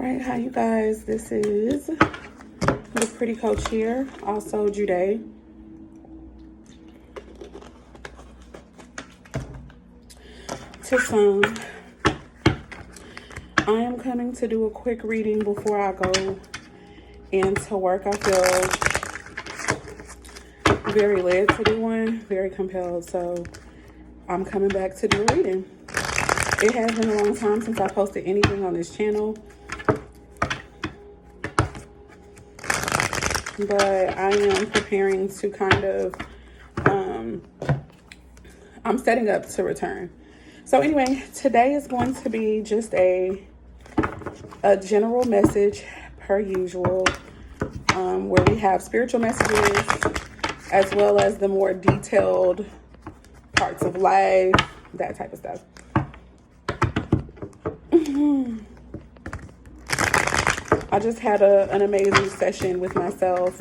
right, hi you guys. This is the Pretty Coach here, also Jude. To some, I am coming to do a quick reading before I go into work. I feel very led to do one, very compelled, so I'm coming back to do a reading. It has been a long time since I posted anything on this channel, but I am preparing to kind of, I'm setting up to return. So anyway, today is going to be just a general message per usual, where we have spiritual messages as well as the more detailed parts of life, that type of stuff. I just had an amazing session with myself,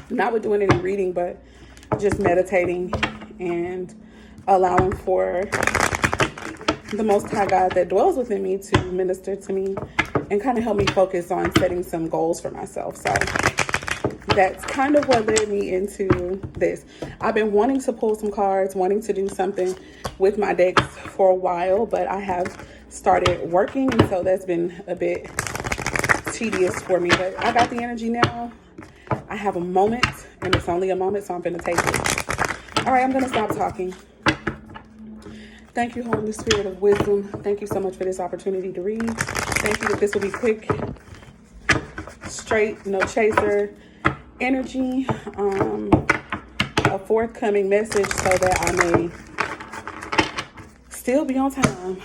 not with doing any reading, but just meditating and allowing for the Most High God that dwells within me to minister to me and kind of help me focus on setting some goals for myself. So that's kind of what led me into this. I've been wanting to pull some cards, wanting to do something with my decks for a while, but I have started working, and so that's been a bit tedious for me. But I got the energy now. I have a moment, and it's only a moment, so I'm going to take it. All right, I'm going to stop talking. Thank you, Holy Spirit of wisdom. Thank you so much for this opportunity to read. Thank you that this will be quick, straight, no chaser energy. A forthcoming message so that I may still be on time.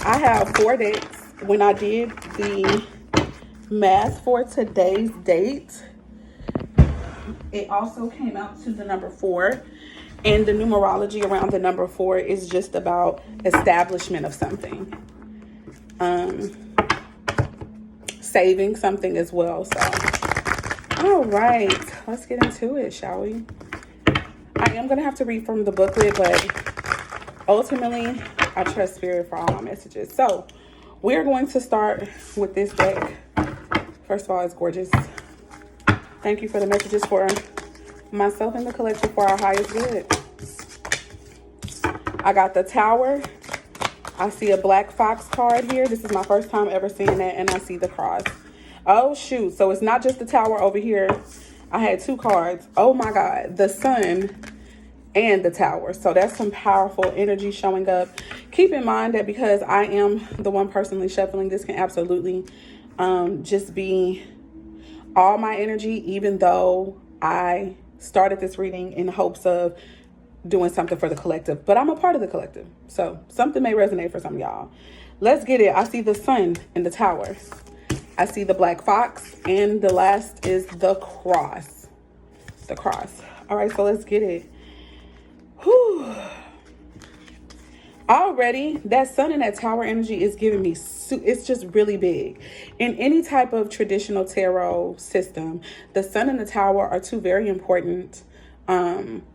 I have 4 decks. When I did the math for today's date, it also came out to the number 4, and the numerology around the number 4 is just about establishment of something, saving something as well. So, all right, let's get into it, shall we? I am going to have to read from the booklet, but ultimately, I trust Spirit for all my messages. So, we're going to start with this deck. First of all, it's gorgeous. Thank you for the messages for myself and the collective for our highest good. I got the Tower. I see a Black Fox card here. This is my first time ever seeing that, and I see the cross. Oh, shoot. So it's not just the Tower over here. I had 2 cards. Oh, my God. The Sun and the Tower. So that's some powerful energy showing up. Keep in mind that because I am the one personally shuffling, this can absolutely just be all my energy, even though I started this reading in hopes of doing something for the collective, but I'm a part of the collective, so something may resonate for some of y'all. Let's get it. I see the Sun in the Tower. I see the Black Fox, and the last is the cross. The cross. All right, so let's get it. Whew. Already, that Sun and that Tower energy is giving me, it's just really big. In any type of traditional tarot system, the Sun and the Tower are 2 very important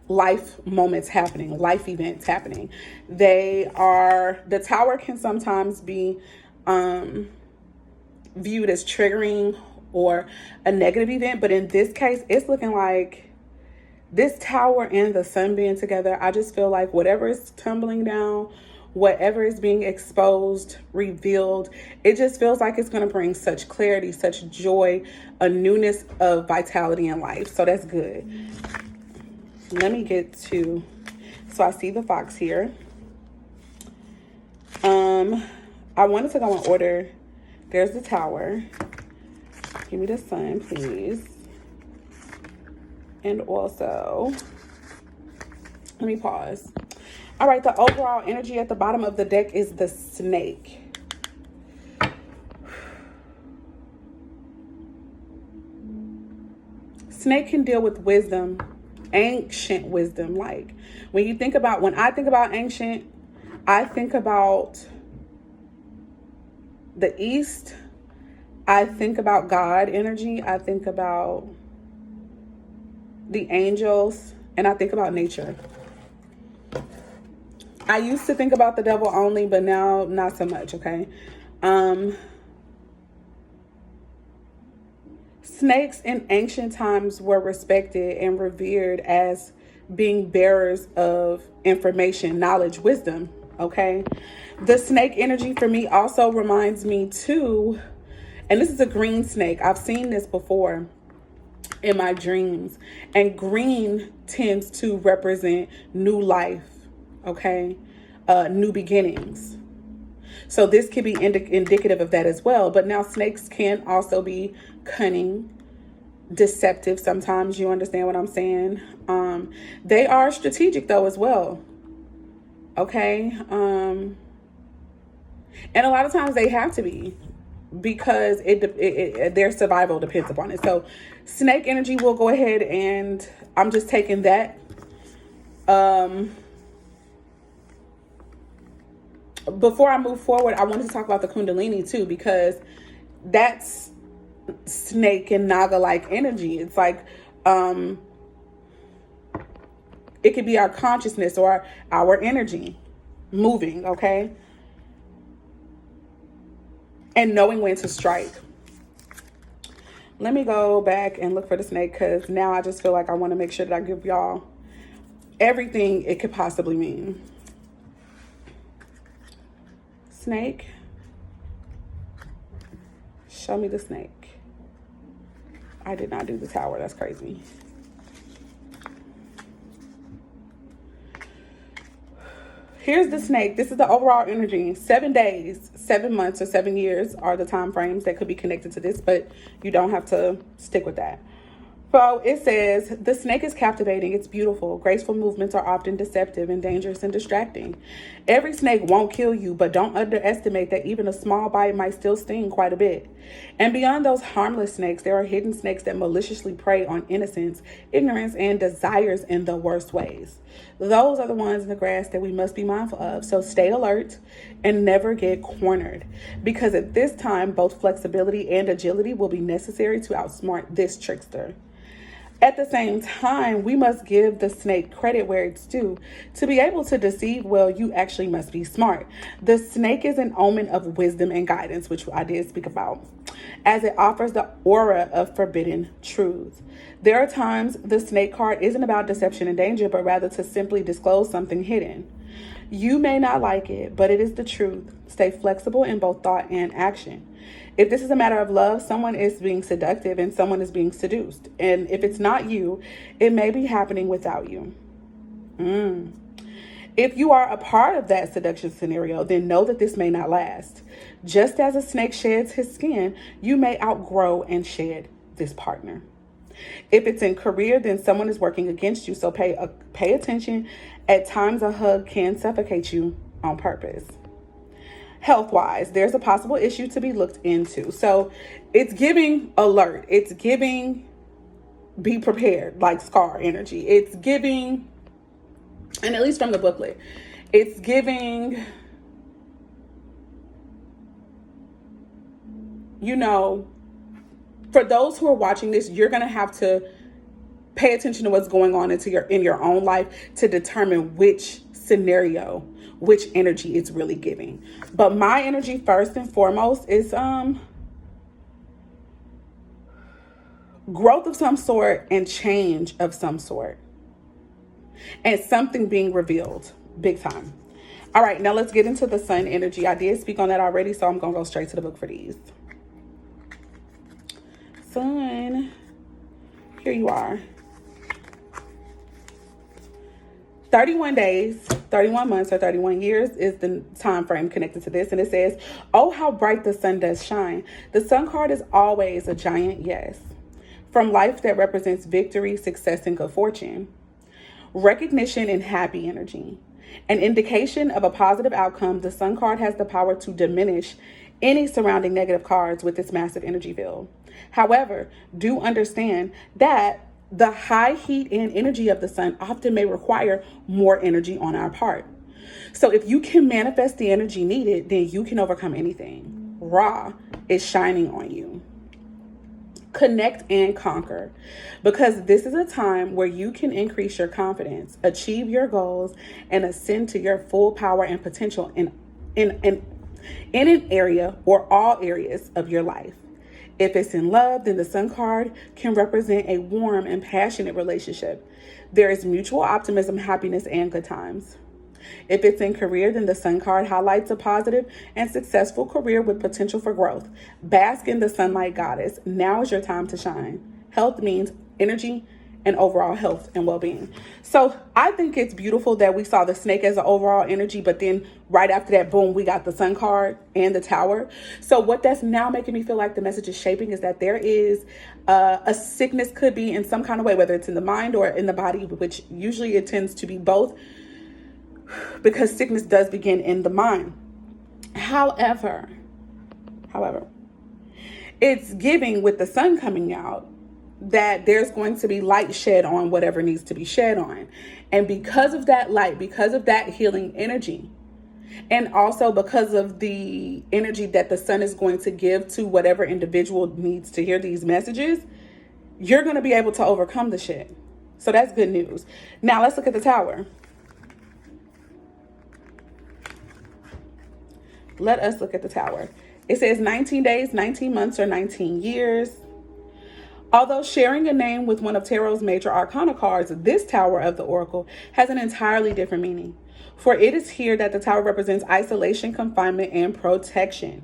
life moments happening, life events happening. The Tower can sometimes be viewed as triggering or a negative event, but in this case, it's looking like this Tower and the Sun being together, I just feel like whatever is tumbling down, whatever is being exposed, revealed, it just feels like it's going to bring such clarity, such joy, a newness of vitality in life. So that's good. Let me get to, so I see the Fox here. I wanted to go in order. There's the Tower. Give me the Sun, please. And also, let me pause. All right, the overall energy at the bottom of the deck is the Snake. Snake can deal with wisdom, ancient wisdom. Like when I think about ancient, I think about the East. I think about God energy. I think about the angels, and I think about nature. I used to think about the devil only, but now not so much, okay? Snakes in ancient times were respected and revered as being bearers of information, knowledge, wisdom, okay? The snake energy for me also reminds me too, and this is a green snake. I've seen this before in my dreams, and green tends to represent new life, okay? New beginnings. So this could be indicative of that as well. But now snakes can also be cunning, deceptive sometimes. You understand what I'm saying? They are strategic though as well. Okay. And a lot of times they have to be, because their survival depends upon it. So snake energy will go ahead, and I'm just taking that. Before I move forward, I wanted to talk about the Kundalini too, because that's snake and Naga-like energy. It's like, it could be our consciousness or our energy moving, okay? And knowing when to strike. Let me go back and look for the snake, because now I just feel like I want to make sure that I give y'all everything it could possibly mean. Snake. Show me the snake. I did not do the tower. That's crazy. Here's the snake. This is the overall energy. 7 days, 7 months, or 7 years are the time frames that could be connected to this, but you don't have to stick with that. So it says, the snake is captivating. It's beautiful. Graceful movements are often deceptive and dangerous and distracting. Every snake won't kill you, but don't underestimate that even a small bite might still sting quite a bit. And beyond those harmless snakes, there are hidden snakes that maliciously prey on innocence, ignorance, and desires in the worst ways. Those are the ones in the grass that we must be mindful of. So stay alert and never get cornered, because at this time, both flexibility and agility will be necessary to outsmart this trickster. At the same time, we must give the snake credit where it's due. To be able to deceive well, you actually must be smart. The snake is an omen of wisdom and guidance, which I did speak about, as it offers the aura of forbidden truths. There are times the snake card isn't about deception and danger, but rather to simply disclose something hidden. You may not like it, but it is the truth. Stay flexible in both thought and action. If this is a matter of love, someone is being seductive and someone is being seduced. And if it's not you, it may be happening without you. If you are a part of that seduction scenario, then know that this may not last. Just as a snake sheds his skin, you may outgrow and shed this partner. If it's in career, then someone is working against you. So pay attention. At times, a hug can suffocate you on purpose. Health-wise, there's a possible issue to be looked into. So it's giving alert. It's giving be prepared, like Scar energy. It's giving, and at least from the booklet, it's giving, for those who are watching this, you're going to have to pay attention to what's going on in your own life to determine which scenario, which energy it's really giving. But my energy first and foremost is growth of some sort and change of some sort, and something being revealed big time. All right, now let's get into the sun energy. I did speak on that already, so I'm gonna go straight to the book for these. Sun, here you are. 31 days, 31 months, or 31 years is the time frame connected to this. And it says, oh, how bright the sun does shine. The sun card is always a giant yes. From life that represents victory, success, and good fortune. Recognition and happy energy. An indication of a positive outcome, the sun card has the power to diminish any surrounding negative cards with its massive energy field. However, do understand that the high heat and energy of the sun often may require more energy on our part. So if you can manifest the energy needed, then you can overcome anything. Ra is shining on you. Connect and conquer, because this is a time where you can increase your confidence, achieve your goals, and ascend to your full power and potential in an area or all areas of your life. If it's in love, then the Sun card can represent a warm and passionate relationship. There is mutual optimism, happiness, and good times. If it's in career, then the Sun card highlights a positive and successful career with potential for growth. Bask in the sunlight, goddess. Now is your time to shine. Health means energy and overall health and well-being. So I think it's beautiful that we saw the snake as an overall energy, but then right after that, boom, we got the Sun card and the Tower. So what that's now making me feel like the message is shaping is that there is a sickness, could be in some kind of way, whether it's in the mind or in the body, which usually it tends to be both, because sickness does begin in the mind. However, it's giving, with the sun coming out, that there's going to be light shed on whatever needs to be shed on. And because of that light, because of that healing energy, and also because of the energy that the sun is going to give to whatever individual needs to hear these messages, you're going to be able to overcome the shit. So that's good news. Now let's look at the Tower. Let us look at the Tower. It says 19 days, 19 months, or 19 years. Although sharing a name with one of Tarot's major arcana cards, this Tower of the Oracle has an entirely different meaning. For it is here that the Tower represents isolation, confinement, and protection.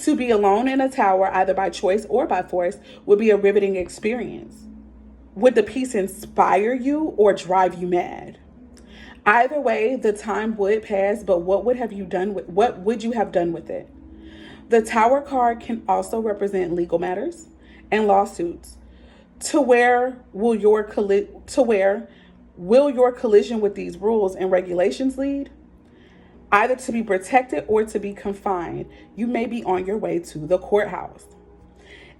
To be alone in a tower, either by choice or by force, would be a riveting experience. Would the piece inspire you or drive you mad? Either way, the time would pass, but what would you have done with it? The Tower card can also represent legal matters and lawsuits. To where will your collision with these rules and regulations lead? Either to be protected or to be confined. You may be on your way to the courthouse.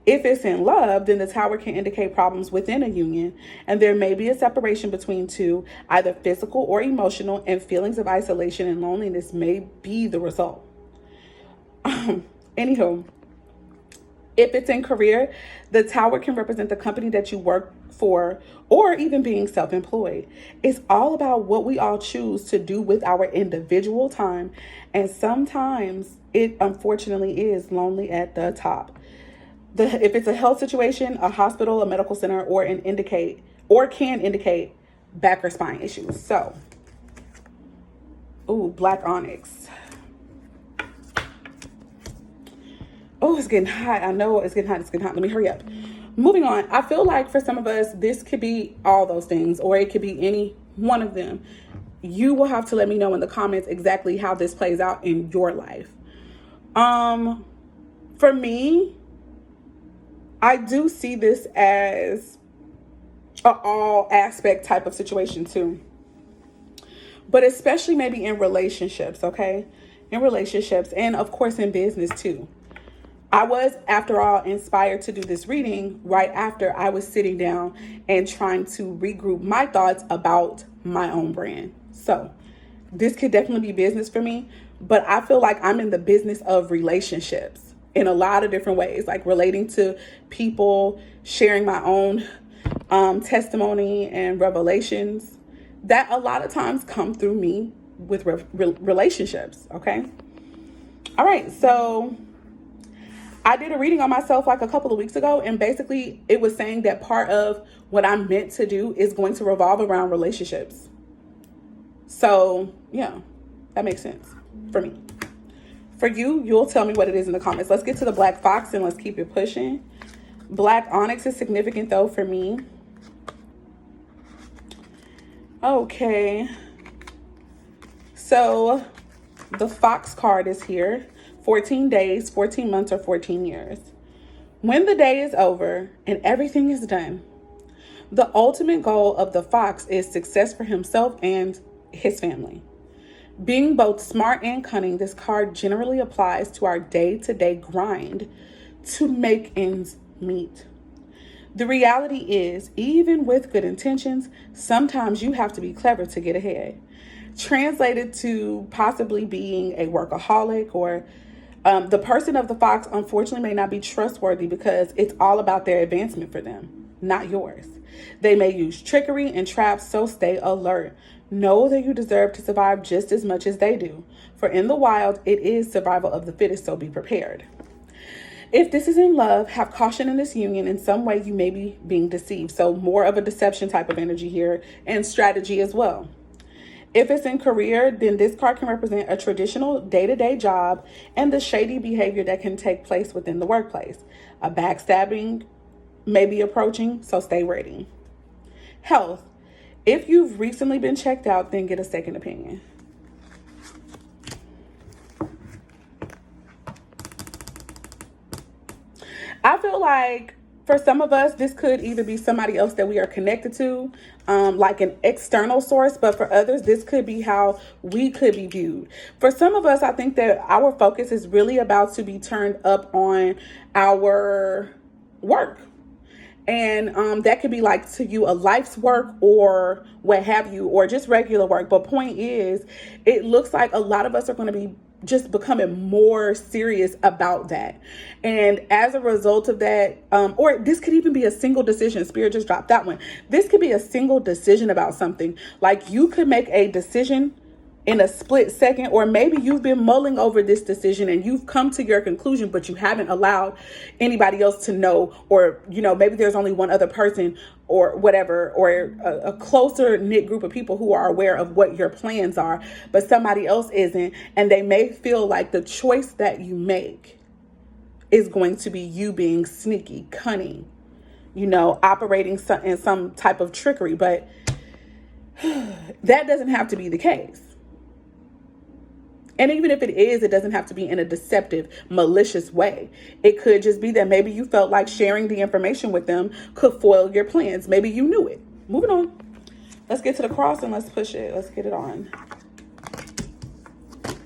If it's in love, then the Tower can indicate problems within a union, and there may be a separation between two, either physical or emotional, and feelings of isolation and loneliness may be the result. Anywho, if it's in career, the Tower can represent the company that you work for, or even being self-employed. It's all about what we all choose to do with our individual time, and sometimes it unfortunately is lonely at the top. If it's a health situation, a hospital, a medical center, or can indicate back or spine issues. So, black onyx. Oh, it's getting hot. I know it's getting hot. Let me hurry up. Moving on. I feel like for some of us, this could be all those things, or it could be any one of them. You will have to let me know in the comments exactly how this plays out in your life. For me, I do see this as an all aspect type of situation too. But especially maybe in relationships, okay? In relationships, and of course in business too. I was, after all, inspired to do this reading right after I was sitting down and trying to regroup my thoughts about my own brand. So this could definitely be business for me, but I feel like I'm in the business of relationships in a lot of different ways, like relating to people, sharing my own testimony and revelations that a lot of times come through me with relationships, okay? All right, so I did a reading on myself like a couple of weeks ago, and basically it was saying that part of what I'm meant to do is going to revolve around relationships. So yeah, that makes sense for me. For you, you'll tell me what it is in the comments. Let's get to the Black Fox and let's keep it pushing. Black Onyx is significant though for me. Okay. So the Fox card is here. 14 days, 14 months, or 14 years. When the day is over and everything is done, the ultimate goal of the Fox is success for himself and his family. Being both smart and cunning, this card generally applies to our day-to-day grind to make ends meet. The reality is, even with good intentions, sometimes you have to be clever to get ahead. Translated to possibly being a workaholic or The person of the fox, unfortunately, may not be trustworthy because it's all about their advancement for them, not yours. They may use trickery and traps, so stay alert. Know that you deserve to survive just as much as they do. For in the wild, it is survival of the fittest, so be prepared. If this is in love, have caution in this union. In some way, you may be being deceived. So more of a deception type of energy here, and strategy as well. If it's in career, then this card can represent a traditional day-to-day job and the shady behavior that can take place within the workplace. A backstabbing may be approaching, so stay ready. Health. If you've recently been checked out, then get a second opinion. I feel like for some of us, this could either be somebody else that we are connected to, like an external source, but for others, this could be how we could be viewed. For some of us, I think that our focus is really about to be turned up on our work. And that could be like to you a life's work or what have you, or just regular work. But point is, it looks like a lot of us are going to be just becoming more serious about that. And as a result of that, or this could even be a single decision. Spirit just dropped that one. This could be a single decision about something. Like you could make a decision in a split second, or maybe you've been mulling over this decision and you've come to your conclusion, but you haven't allowed anybody else to know, or, you know, maybe there's only one other person or whatever, or a closer knit group of people who are aware of what your plans are, but somebody else isn't. And they may feel like the choice that you make is going to be you being sneaky, cunning, you know, operating in some type of trickery, but that doesn't have to be the case. And even if it is, it doesn't have to be in a deceptive, malicious way. It could just be that maybe you felt like sharing the information with them could foil your plans. Maybe you knew it. Moving on. Let's get to the cross and let's push it. Let's get it on.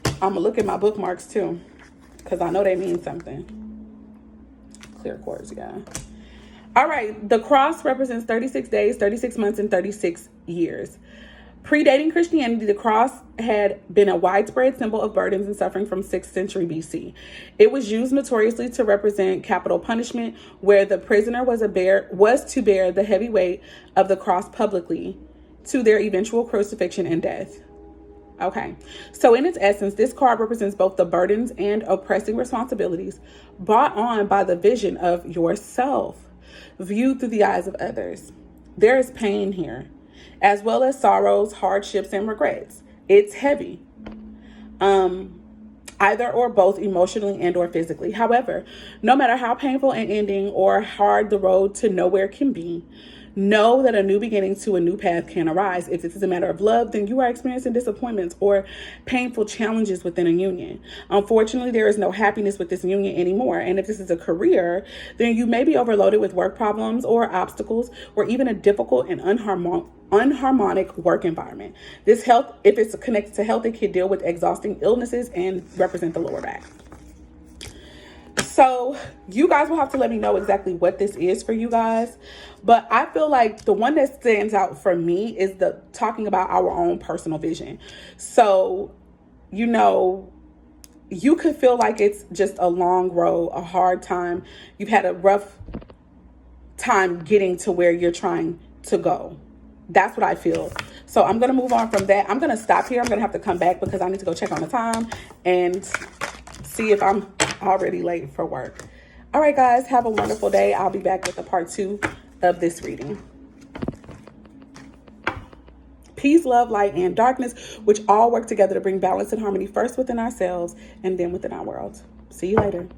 I'm going to look at my bookmarks too, because I know they mean something. Clear quartz, yeah. All right. The cross represents 36 days, 36 months, and 36 years. Predating Christianity, the cross had been a widespread symbol of burdens and suffering from 6th century BC. It was used notoriously to represent capital punishment, where the prisoner was to bear the heavy weight of the cross publicly to their eventual crucifixion and death. Okay, so in its essence, this card represents both the burdens and oppressing responsibilities brought on by the vision of yourself, viewed through the eyes of others. There is pain here, as well as sorrows, hardships, and regrets. It's heavy, either or both emotionally and or physically. However, no matter how painful an ending or hard the road to nowhere can be, know that a new beginning to a new path can arise. If this is a matter of love, then you are experiencing disappointments or painful challenges within a union. Unfortunately, there is no happiness with this union anymore. And if this is a career, then you may be overloaded with work problems or obstacles, or even a difficult and unharmonic work environment. This health, if it's connected to health, it can deal with exhausting illnesses and represent the lower back. So you guys will have to let me know exactly what this is for you guys. But I feel like the one that stands out for me is the talking about our own personal vision. So, you know, you could feel like it's just a long road, a hard time. You've had a rough time getting to where you're trying to go. That's what I feel. So I'm going to move on from that. I'm going to stop here. I'm going to have to come back because I need to go check on the time and see if I'm already late for work. All right, guys, have a wonderful day. I'll be back with a part 2 of this reading. Peace, love, light, and darkness, which all work together to bring balance and harmony first within ourselves and then within our world. See you later.